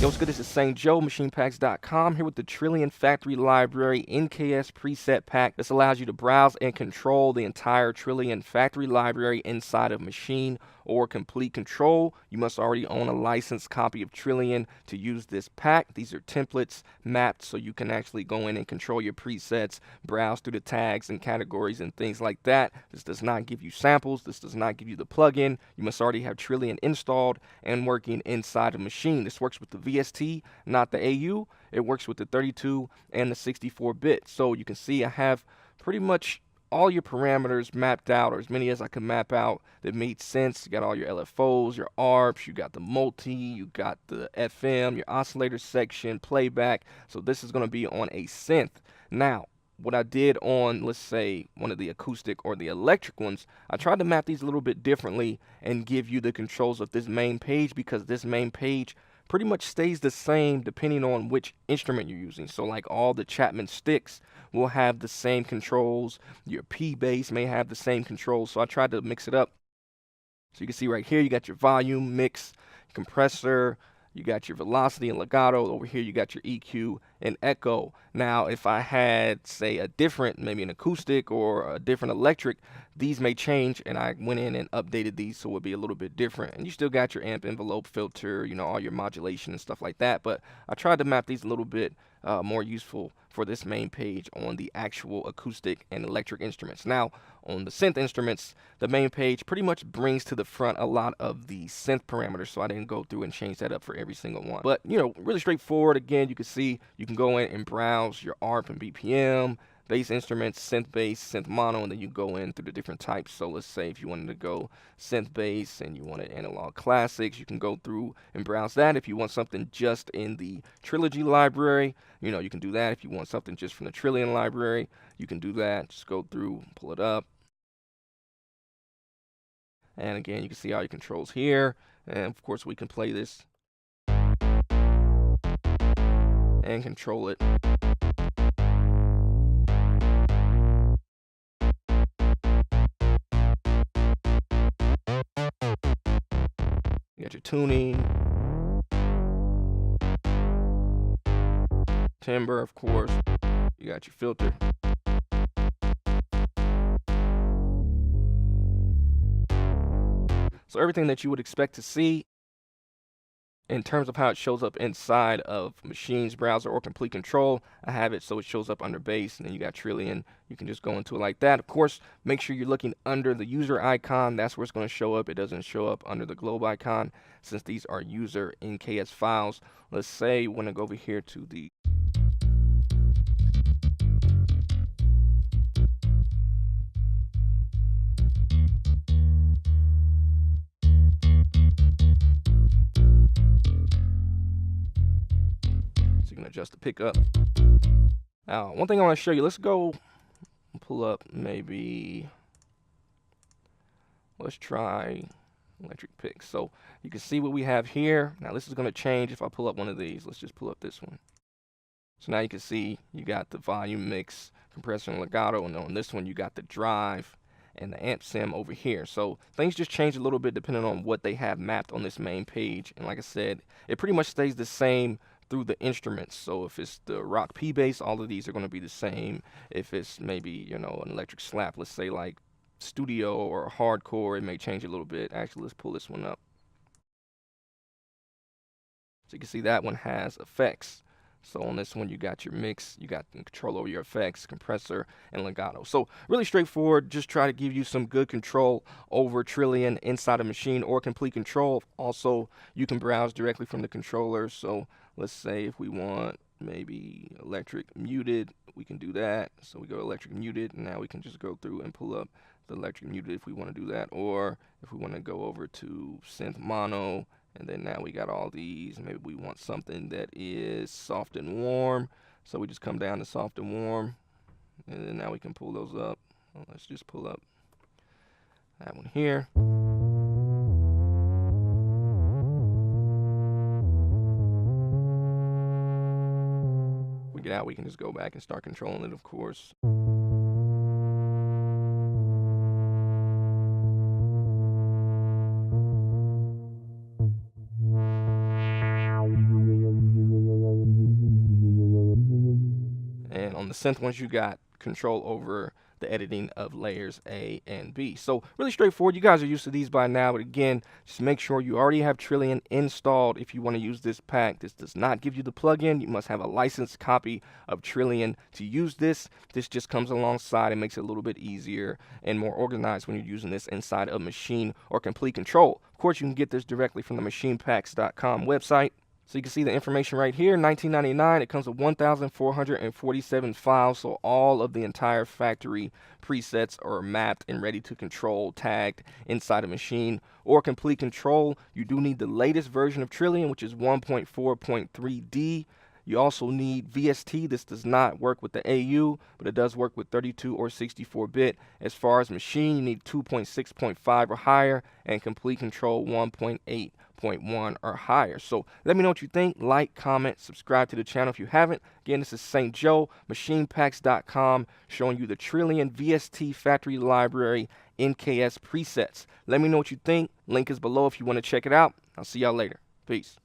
Yo, what's good? This is St. Joe, MachinePacks.com, here with the Trilian Factory Library NKS preset pack. This allows you to browse and control the entire Trilian Factory Library inside of Maschine or Komplete Kontrol. You must already own a licensed copy of Trilian to use this pack. These are templates mapped so you can actually go in and control your presets, browse through the tags and categories and things like that. This does not give you samples. This does not give you the plugin. You must already have Trilian installed and working inside of Maschine. This works with the VST, not the AU. It works with the 32 and the 64-bit. So you can see I have pretty much all your parameters mapped out, or as many as I can map out that made sense. You got all your LFOs, your ARPs, you got the multi, you got the FM, your oscillator section, playback. So this is going to be on a synth. Now, what I did on, let's say, one of the acoustic or the electric ones, I tried to map these a little bit differently and give you the controls of this main page, because this main page pretty much stays the same depending on which instrument you're using. So like all the Chapman sticks will have the same controls. Your P bass may have the same controls. So I tried to mix it up. So you can see right here, you got your volume, mix, compressor, you got your velocity and legato. Over here, you got your EQ and echo. Now, if I had, say, a different, maybe an acoustic or a different electric, these may change, and I went in and updated these so it would be a little bit different. And you still got your amp envelope filter, you know, all your modulation and stuff like that. But I tried to map these a little bit more useful for this main page on the actual acoustic and electric instruments. Now, on the synth instruments, the main page pretty much brings to the front a lot of the synth parameters, so I didn't go through and change that up for every single one. But, you know, really straightforward. Again, you can see you can go in and browse your ARP and BPM, bass instruments, synth bass, synth mono, and then you go in through the different types. So let's say if you wanted to go synth bass and you wanted analog classics, you can go through and browse that. If you want something just in the Trilogy library, you know, you can do that. If you want something just from the Trilian library, you can do that. Just go through, pull it up. And again, you can see all your controls here. And of course, we can play this and control it. You got your tuning, timbre, of course. You got your filter. So everything that you would expect to see in terms of how it shows up inside of Machine's browser or Komplete Kontrol, I have it so it shows up under bass, and then you got Trilian. You can just go into it like that. Of course, make sure you're looking under the user icon. That's where it's going to show up. It doesn't show up under the globe icon, since these are user NKS files. Let's say we want to go over here to the adjust the pickup. Now, one thing I want to show you, let's go pull up maybe, let's try electric picks. So you can see what we have here. Now this is going to change if I pull up one of these. Let's just pull up this one. So now you can see you got the volume, mix, compressor, and legato, and on this one you got the drive and the amp sim over here. So things just change a little bit depending on what they have mapped on this main page. And like I said, it pretty much stays the same through the instruments. So if it's the rock P bass, all of these are going to be the same. If it's maybe, you know, an electric slap, let's say like studio or hardcore, it may change a little bit. Actually, let's pull this one up. So you can see that one has effects. So on this one, you got your mix, you got control over your effects, compressor, and legato. So really straightforward. Just try to give you some good control over Trilian inside a Maschine or Komplete Kontrol. Also, you can browse directly from the controller. So let's say if we want maybe electric muted, we can do that. So we go electric muted, and now we can just go through and pull up the electric muted if we want to do that. Or if we want to go over to synth mono, and then now we got all these. Maybe we want something that is soft and warm. So we just come down to soft and warm. And then now we can pull those up. Well, let's just pull up that one here. If we get out, we can just go back and start controlling it, of course. on the synth ones, you got control over the editing of layers A and B. So really straightforward. You guys are used to these by now, but again, just make sure you already have Trilian installed if you want to use this pack. This does not give you the plugin. You must have a licensed copy of Trilian to use this. This just comes alongside and makes it a little bit easier and more organized when you're using this inside of Maschine or Komplete Kontrol. Of course, you can get this directly from the MachinePacks.com website. So you can see the information right here, $19.99. It comes with 1,447 files, so all of the entire factory presets are mapped and ready to control, tagged inside a Maschine or Komplete Kontrol. You do need the latest version of Trilian, which is 1.4.3D. You also need VST. This does not work with the AU, but it does work with 32 or 64-bit. As far as Maschine, you need 2.6.5 or higher, and Komplete Kontrol 1.8.1 or higher. So let me know what you think. Like, comment, subscribe to the channel if you haven't. Again, this is St. Joe, MachinePacks.com, showing you the Trilian VST Factory Library NKS presets. Let me know what you think. Link is below if you want to check it out. I'll see y'all later. Peace.